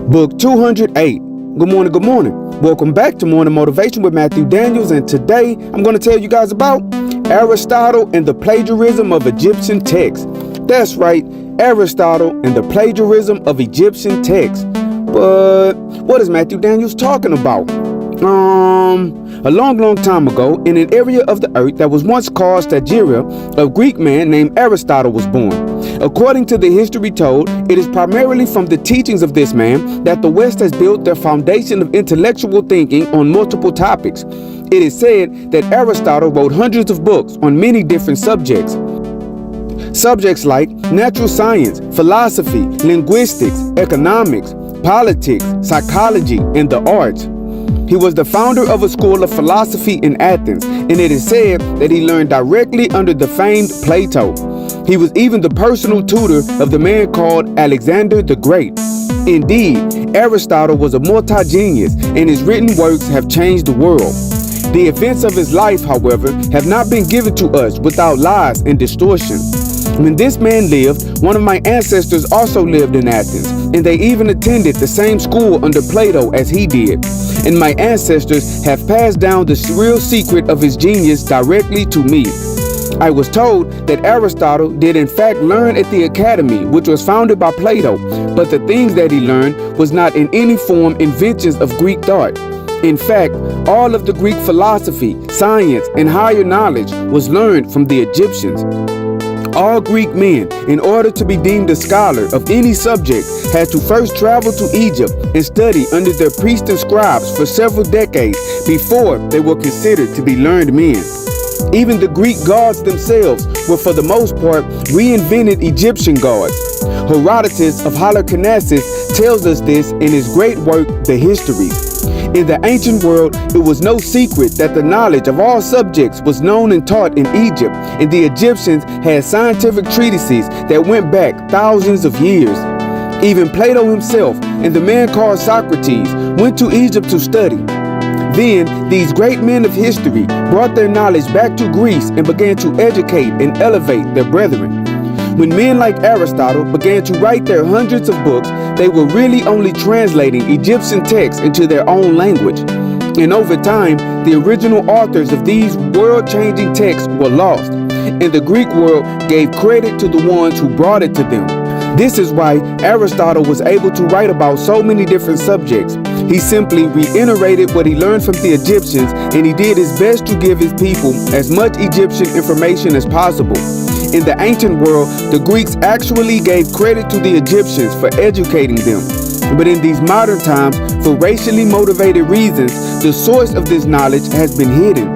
Book 208. Good morning, good morning. Welcome back to Morning Motivation with Matthew Daniels, and today I'm going to tell you guys about Aristotle and the plagiarism of Egyptian texts. That's right, Aristotle and the plagiarism of Egyptian texts. But what is Matthew Daniels talking about? A long time ago, in an area of the earth that was once called Stagira, a Greek man named Aristotle was born. According to the history told, it is primarily from the teachings of this man that the West has built their foundation of intellectual thinking on multiple topics. It is said that Aristotle wrote hundreds of books on many different subjects. Subjects like natural science, philosophy, linguistics, economics, politics, psychology, and the arts. He was the founder of a school of philosophy in Athens, and it is said that he learned directly under the famed Plato. He was even the personal tutor of the man called Alexander the Great. Indeed, Aristotle was a multi-genius, and his written works have changed the world. The events of his life, however, have not been given to us without lies and distortion. When this man lived, one of my ancestors also lived in Athens, and they even attended the same school under Plato as he did. And my ancestors have passed down the real secret of his genius directly to me. I was told that Aristotle did in fact learn at the academy, which was founded by Plato, but the things that he learned was not in any form inventions of Greek thought. In fact, all of the Greek philosophy, science, and higher knowledge was learned from the Egyptians. All Greek men, in order to be deemed a scholar of any subject, had to first travel to Egypt and study under their priests and scribes for several decades before they were considered to be learned men. Even the Greek gods themselves were for the most part reinvented Egyptian gods. Herodotus of Halicarnassus tells us this in his great work, The Histories. In the ancient world, it was no secret that the knowledge of all subjects was known and taught in Egypt, and the Egyptians had scientific treatises that went back thousands of years. Even Plato himself and the man called Socrates went to Egypt to study. Then, these great men of history brought their knowledge back to Greece and began to educate and elevate their brethren. When men like Aristotle began to write their hundreds of books, they were really only translating Egyptian texts into their own language. And over time, the original authors of these world-changing texts were lost, and the Greek world gave credit to the ones who brought it to them. This is why Aristotle was able to write about so many different subjects. He simply reiterated what he learned from the Egyptians, and he did his best to give his people as much Egyptian information as possible. In the ancient world, the Greeks actually gave credit to the Egyptians for educating them. But in these modern times, for racially motivated reasons, the source of this knowledge has been hidden.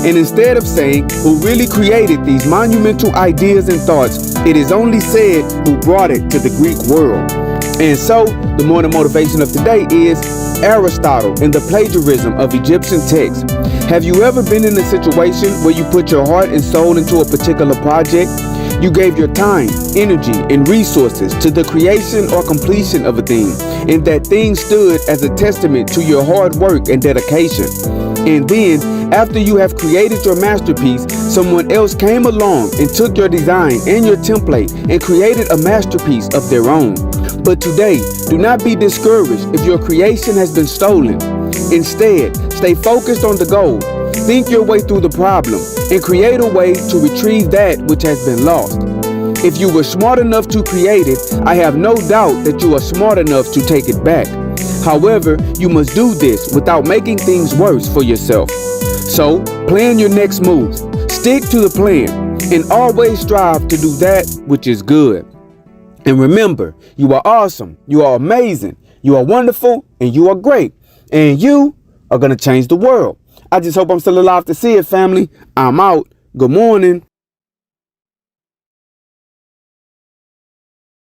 And instead of saying who really created these monumental ideas and thoughts, it is only said who brought it to the Greek world. And so, the morning motivation of today is Aristotle and the plagiarism of Egyptian texts. Have you ever been in a situation where you put your heart and soul into a particular project? You gave your time, energy, and resources to the creation or completion of a thing, and that thing stood as a testament to your hard work and dedication. And then, after you have created your masterpiece, someone else came along and took your design and your template and created a masterpiece of their own. But today, do not be discouraged if your creation has been stolen. Instead, stay focused on the goal. Think your way through the problem and create a way to retrieve that which has been lost. If you were smart enough to create it, I have no doubt that you are smart enough to take it back. However, you must do this without making things worse for yourself. So, plan your next move. Stick to the plan and always strive to do that which is good. And remember, you are awesome, you are amazing, you are wonderful, and you are great. And you are going to change the world. I just hope I'm still alive to see it, family. I'm out. Good morning.